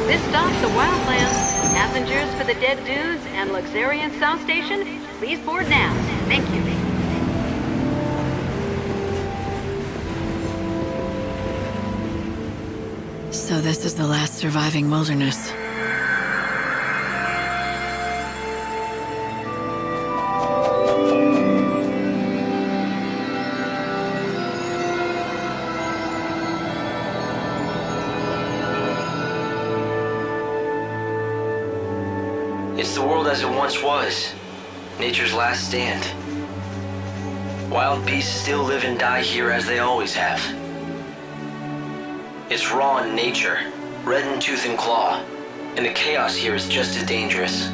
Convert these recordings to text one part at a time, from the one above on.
This stops the Wildlands. Passengers for the Dead Dudes and Luxuriant South Station, please board now. Thank you. So this is the last surviving wilderness. It's the world as it once was. Nature's last stand. Wild beasts still live and die here as they always have. It's raw in nature, red in tooth and claw, and the chaos here is just as dangerous.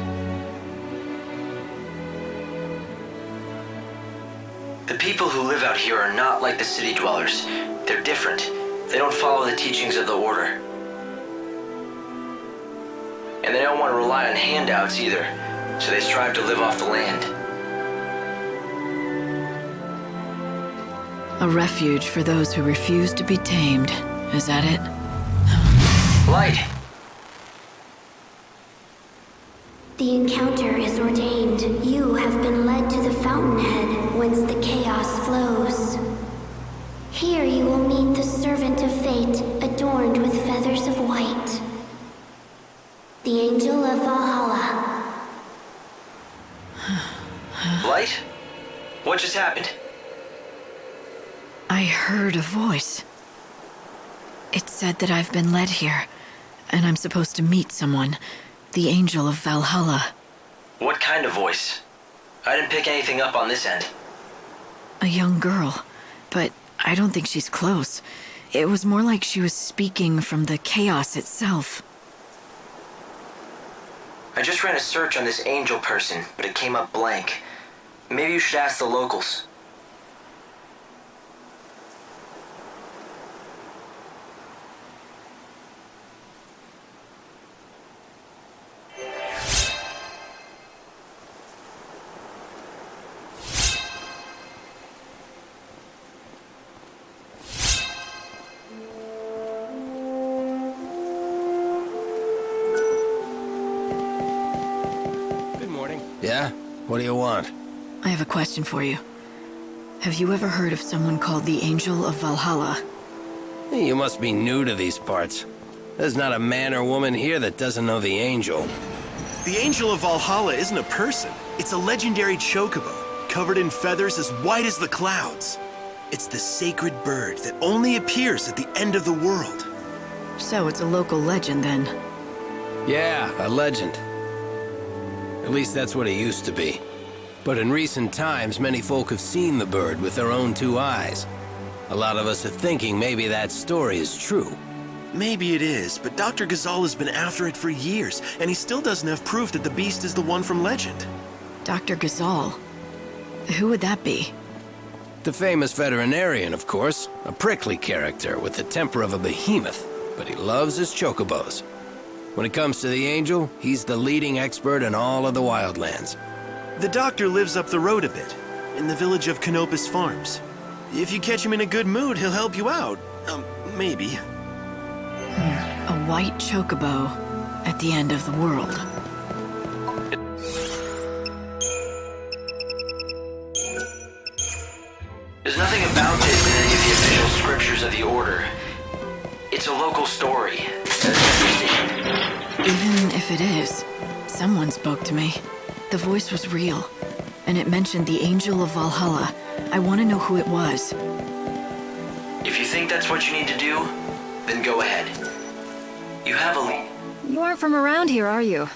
The people who live out here are not like the city dwellers. They're different. They don't follow the teachings of the Order. And they don't want to rely on handouts either, so they strive to live off the land. A refuge for those who refuse to be tamed. Is that it? Light! The encounter is ordained. You have been led to the fountainhead, whence the chaos flows. Here you will meet the servant of fate, adorned with feathers of white. The Angel of Valhalla. Light? What just happened? I heard a voice. It said that I've been led here, and I'm supposed to meet someone. The Angel of Valhalla. What kind of voice? I didn't pick anything up on this end. A young girl, but I don't think she's close. It was more like she was speaking from the chaos itself. I just ran a search on this angel person, but it came up blank. Maybe you should ask the locals. Yeah? What do you want? I have a question for you. Have you ever heard of someone called the Angel of Valhalla? Hey, you must be new to these parts. There's not a man or woman here that doesn't know the Angel. The Angel of Valhalla isn't a person. It's a legendary chocobo, covered in feathers as white as the clouds. It's the sacred bird that only appears at the end of the world. So it's a local legend then. Yeah, a legend. At least that's what it used to be. But in recent times, many folk have seen the bird with their own two eyes. A lot of us are thinking maybe that story is true. Maybe it is, but Dr. Ghazal has been after it for years, and he still doesn't have proof that the beast is the one from legend. Dr. Ghazal? Who would that be? The famous veterinarian, of course. A prickly character with the temper of a behemoth, but he loves his chocobos. When it comes to the Angel, he's the leading expert in all of the Wildlands. The doctor lives up the road a bit, in the village of Canopus Farms. If you catch him in a good mood, he'll help you out. Maybe. A white chocobo at the end of the world. There's nothing about this in any of the official scriptures of the Order. It's a local story. Even if it is, someone spoke to me. The voice was real, and it mentioned the Angel of Valhalla. I want to know who it was. If you think that's what you need to do, then go ahead. You have a lead. You aren't from around here, are you?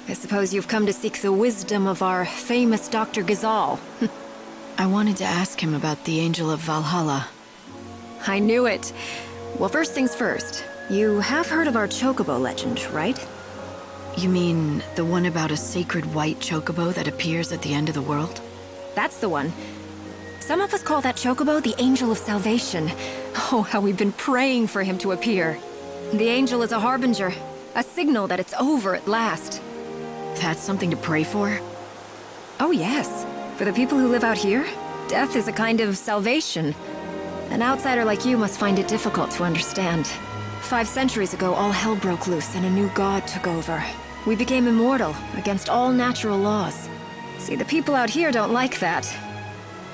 I suppose you've come to seek the wisdom of our famous Dr. Ghazal. I wanted to ask him about the Angel of Valhalla. I knew it. Well, first things first. You have heard of our chocobo legend, right? You mean the one about a sacred white chocobo that appears at the end of the world? That's the one. Some of us call that chocobo the Angel of Salvation. Oh, how we've been praying for him to appear. The angel is a harbinger, a signal that it's over at last. That's something to pray for? Oh yes. For the people who live out here, death is a kind of salvation. An outsider like you must find it difficult to understand. 5 centuries ago, all hell broke loose and a new god took over. We became immortal, against all natural laws. See, the people out here don't like that.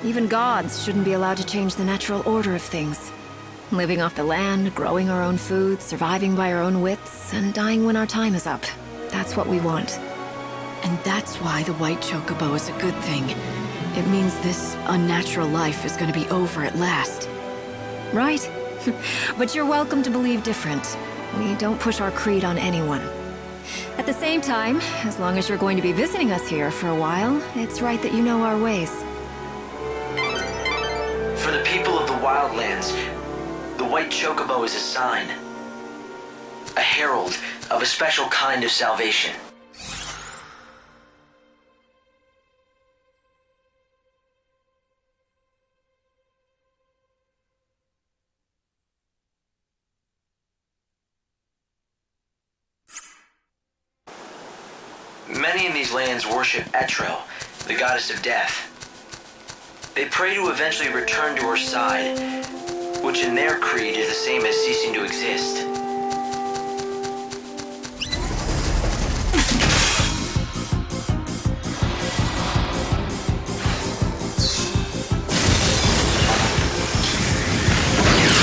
Even gods shouldn't be allowed to change the natural order of things. Living off the land, growing our own food, surviving by our own wits, and dying when our time is up. That's what we want. And that's why the white chocobo is a good thing. It means this unnatural life is going to be over at last. Right? But you're welcome to believe different. We don't push our creed on anyone. At the same time, as long as you're going to be visiting us here for a while, it's right that you know our ways. For the people of the Wildlands, the white chocobo is a sign. A herald of a special kind of salvation. Many in these lands worship Etro, the goddess of death. They pray to eventually return to her side, which in their creed is the same as ceasing to exist.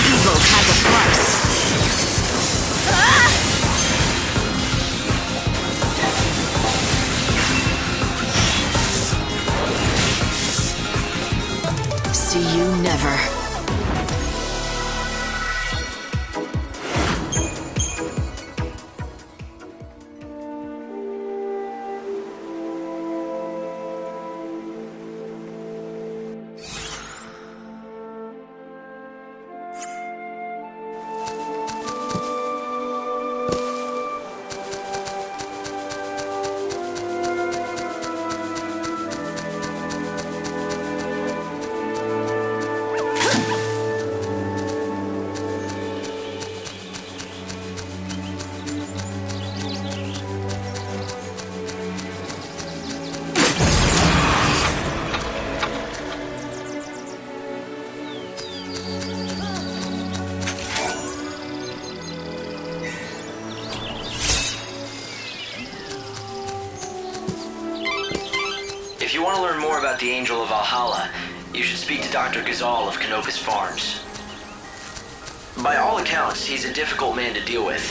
Evil has a price. See you never. If you want to learn more about the Angel of Valhalla, you should speak to Dr. Gazal of Canopus Farms. By all accounts, he's a difficult man to deal with,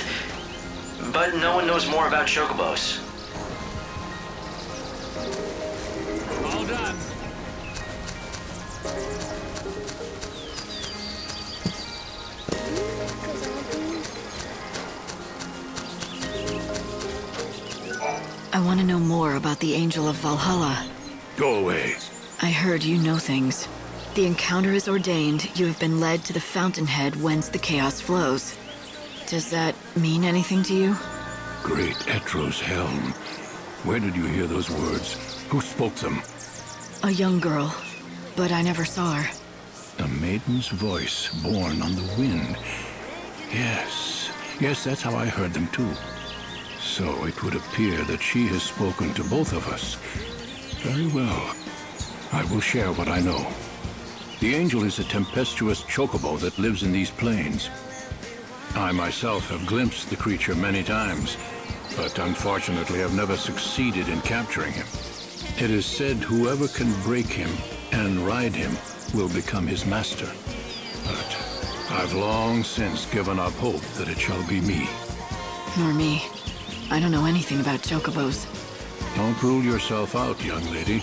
but no one knows more about chocobos. All done. I want to know more about the Angel of Valhalla. Go away. I heard you know things. The encounter is ordained. You have been led to the fountainhead whence the chaos flows. Does that mean anything to you? Great Etro's helm. Where did you hear those words? Who spoke them? A young girl, but I never saw her. A maiden's voice born on the wind. Yes, that's how I heard them too. So it would appear that she has spoken to both of us. Very well. I will share what I know. The angel is a tempestuous chocobo that lives in these plains. I myself have glimpsed the creature many times, but unfortunately have never succeeded in capturing him. It is said whoever can break him and ride him will become his master. But I've long since given up hope that it shall be me. Nor me. I don't know anything about chocobos. Don't rule yourself out, young lady.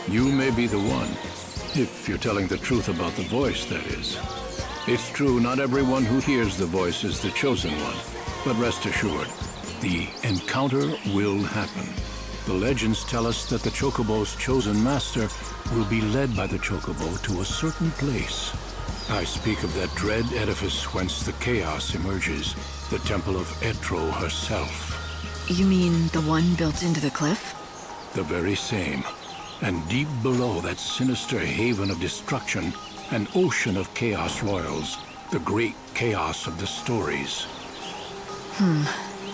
You may be the one, if you're telling the truth about the voice, that is. It's true, not everyone who hears the voice is the chosen one. But rest assured, the encounter will happen. The legends tell us that the chocobo's chosen master will be led by the chocobo to a certain place. I speak of that dread edifice whence the chaos emerges, the temple of Etro herself. You mean the one built into the cliff? The very same. And deep below that sinister haven of destruction, an ocean of chaos roils, the great chaos of the stories.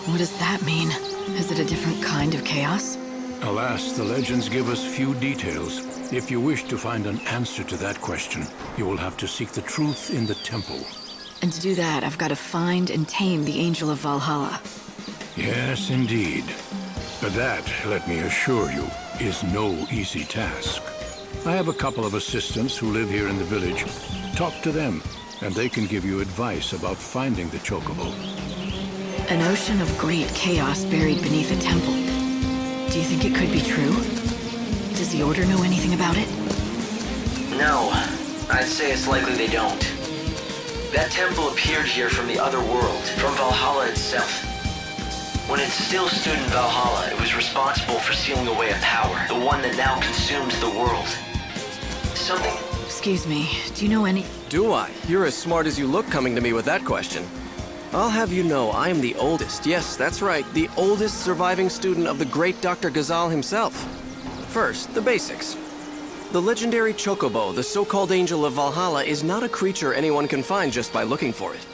What does that mean? Is it a different kind of chaos? Alas, the legends give us few details. If you wish to find an answer to that question, you will have to seek the truth in the temple. And to do that, I've got to find and tame the Angel of Valhalla. Yes, indeed. But that, let me assure you, is no easy task. I have a couple of assistants who live here in the village. Talk to them, and they can give you advice about finding the chocobo. An ocean of great chaos buried beneath a temple. Do you think it could be true? Does the Order know anything about it? No, I'd say it's likely they don't. That temple appeared here from the other world, from Valhalla itself. When it still stood in Valhalla, it was responsible for sealing away a power, the one that now consumes the world. Something... Excuse me, do you know any... Do I? You're as smart as you look coming to me with that question. I'll have you know I am the oldest, yes, that's right, the oldest surviving student of the great Dr. Ghazal himself. First, the basics. The legendary chocobo, the so-called Angel of Valhalla, is not a creature anyone can find just by looking for it.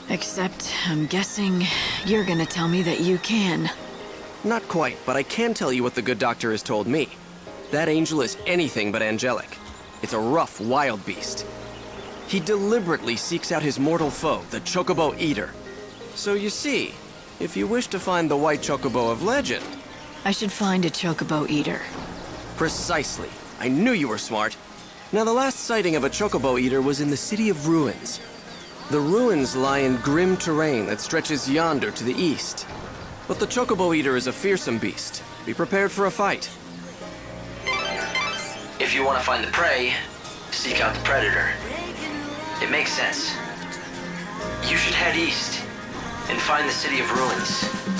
Except, I'm guessing you're gonna tell me that you can. Not quite, but I can tell you what the good doctor has told me. That angel is anything but angelic. It's a rough, wild beast. He deliberately seeks out his mortal foe, the Chocobo Eater. So you see, if you wish to find the white chocobo of legend... I should find a Chocobo Eater. Precisely. I knew you were smart. Now, the last sighting of a Chocobo Eater was in the City of Ruins. The ruins lie in grim terrain that stretches yonder to the east. But the Chocobo Eater is a fearsome beast. Be prepared for a fight. If you want to find the prey, seek out the predator. It makes sense. You should head east and find the City of Ruins.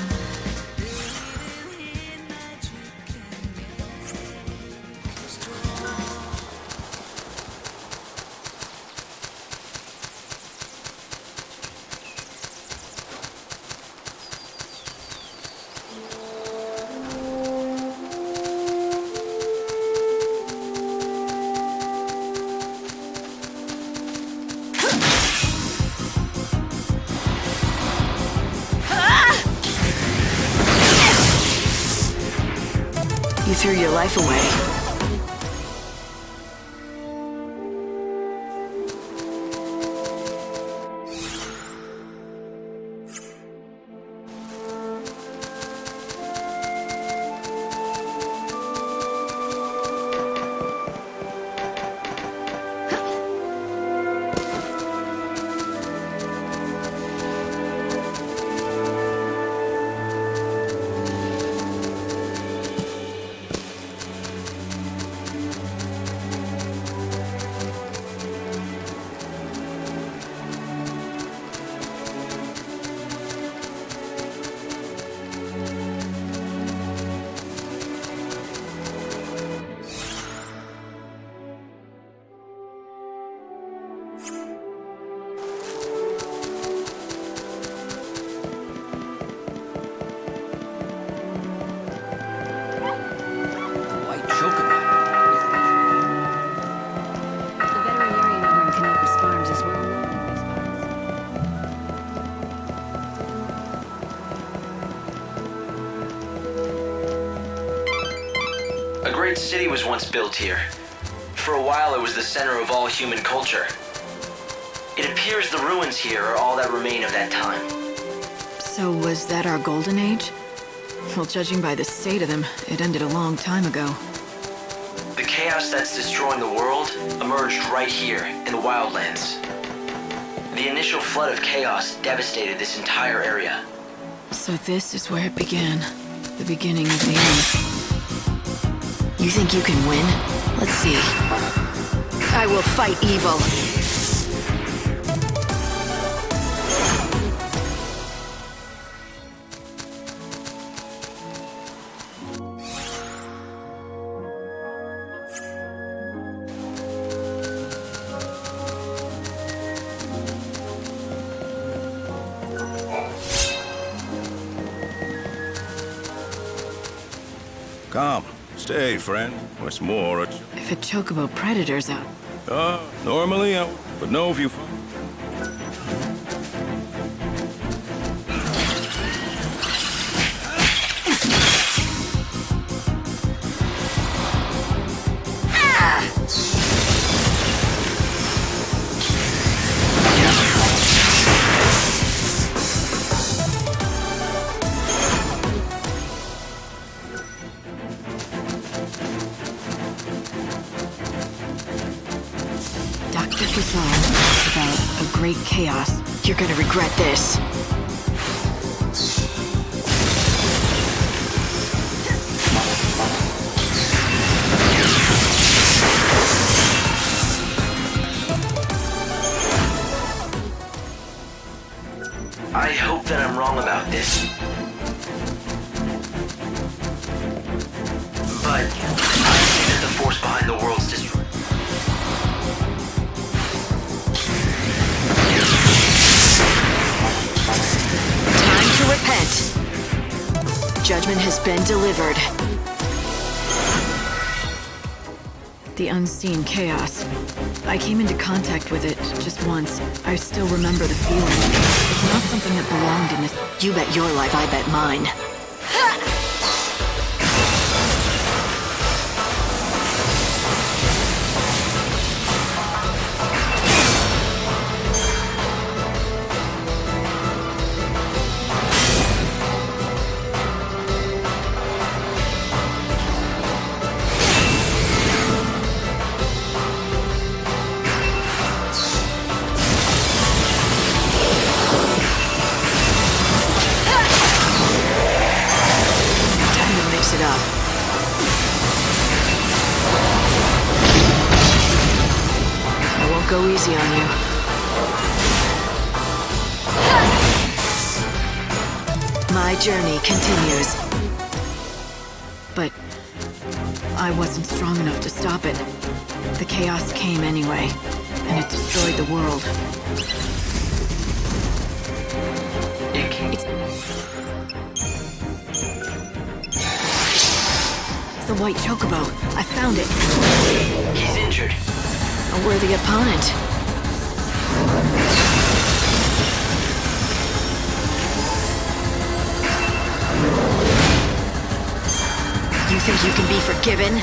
You threw your life away. A great city was once built here. For a while, it was the center of all human culture. It appears the ruins here are all that remain of that time. So was that our golden age? Well, judging by the state of them, it ended a long time ago. The chaos that's destroying the world emerged right here in the wildlands. The initial flood of chaos devastated this entire area. So this is where it began. The beginning of the end. You think you can win? Let's see. I will fight evil. Come, stay, friend. What's more, If a chocobo predator's out... normally I would know if you... great chaos. You're gonna regret this. I hope that I'm wrong about this. But I think that the force behind the world's destruction. Time to repent. Judgment has been delivered. The unseen chaos. I came into contact with it just once. I still remember the feeling. It's not something that belonged in this. You bet your life, I bet mine. It up. I won't go easy on you. My journey continues. But I wasn't strong enough to stop it. The chaos came anyway, and it destroyed the world. The white chocobo. I found it. He's injured. A worthy opponent. You think you can be forgiven?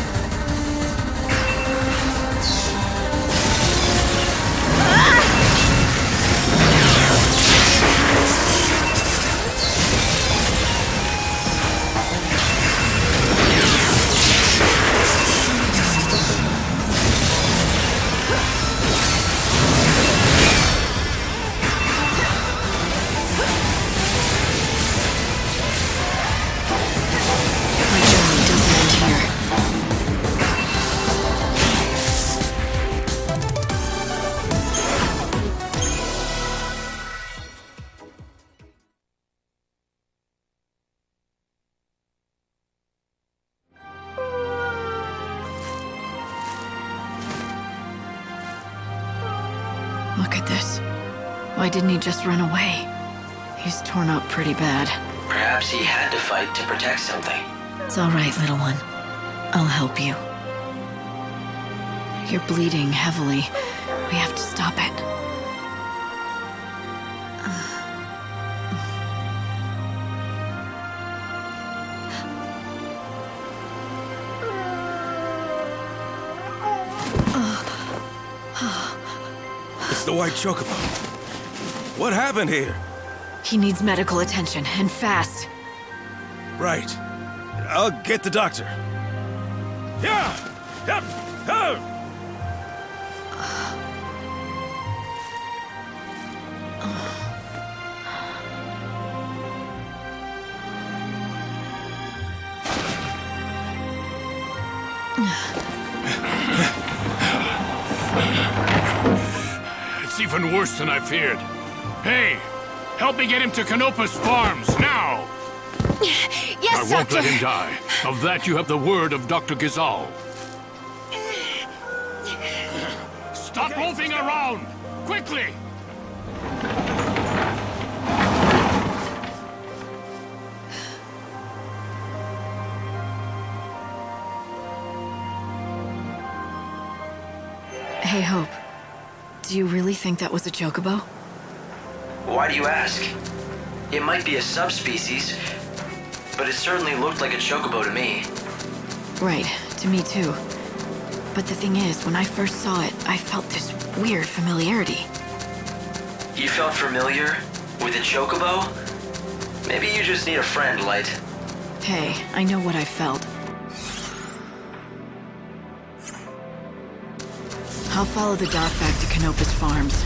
Look at this. Why didn't he just run away? He's torn up pretty bad. Perhaps he had to fight to protect something. It's all right, little one. I'll help you. You're bleeding heavily. We have to stop it. It's the white chocobo. What happened here? He needs medical attention, and fast. Right. I'll get the doctor. Yeah! Yep! Oh! It's even worse than I feared. Hey, help me get him to Canopa's farms, now! Yes, I won't let him die. Of that you have the word of Dr. Gazal. Stop loafing around! Quickly! Hey, Hope. Do you really think that was a chocobo? Why do you ask? It might be a subspecies, but it certainly looked like a chocobo to me. Right, to me too. But the thing is, when I first saw it, I felt this weird familiarity. You felt familiar with a chocobo? Maybe you just need a friend, Light. Hey, I know what I felt. I'll follow the doc back to Canopa's farms.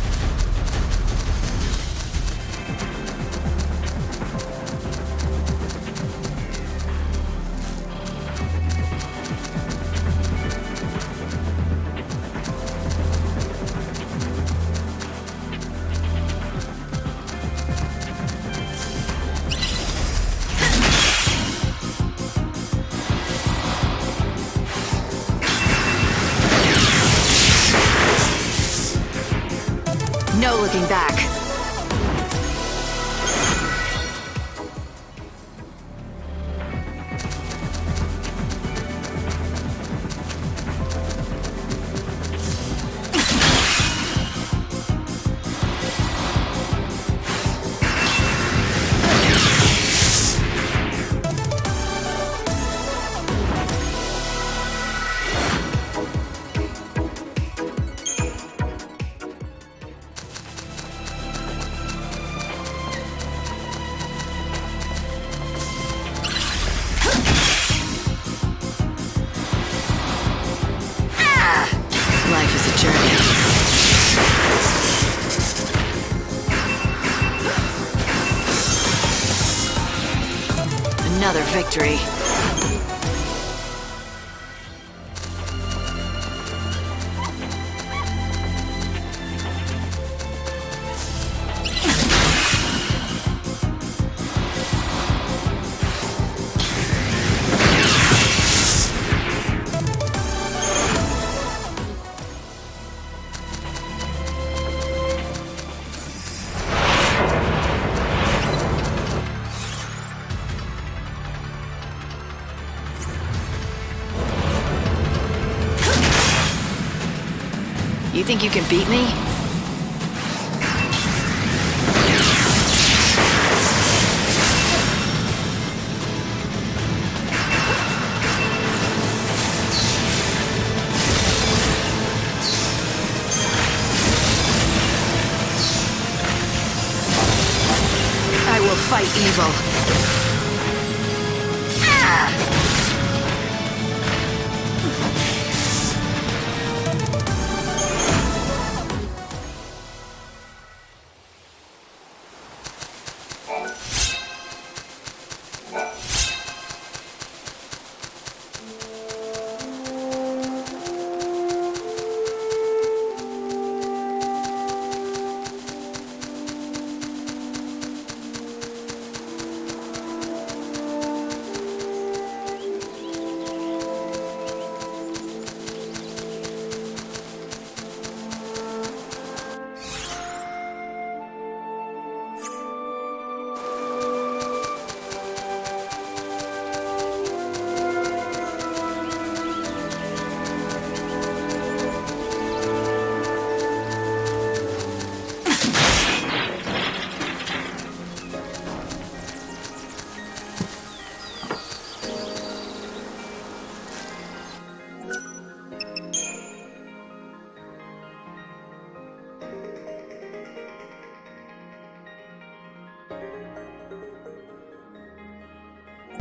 no looking back. Life is a journey. Another victory. You think you can beat me? I will fight evil. Ah!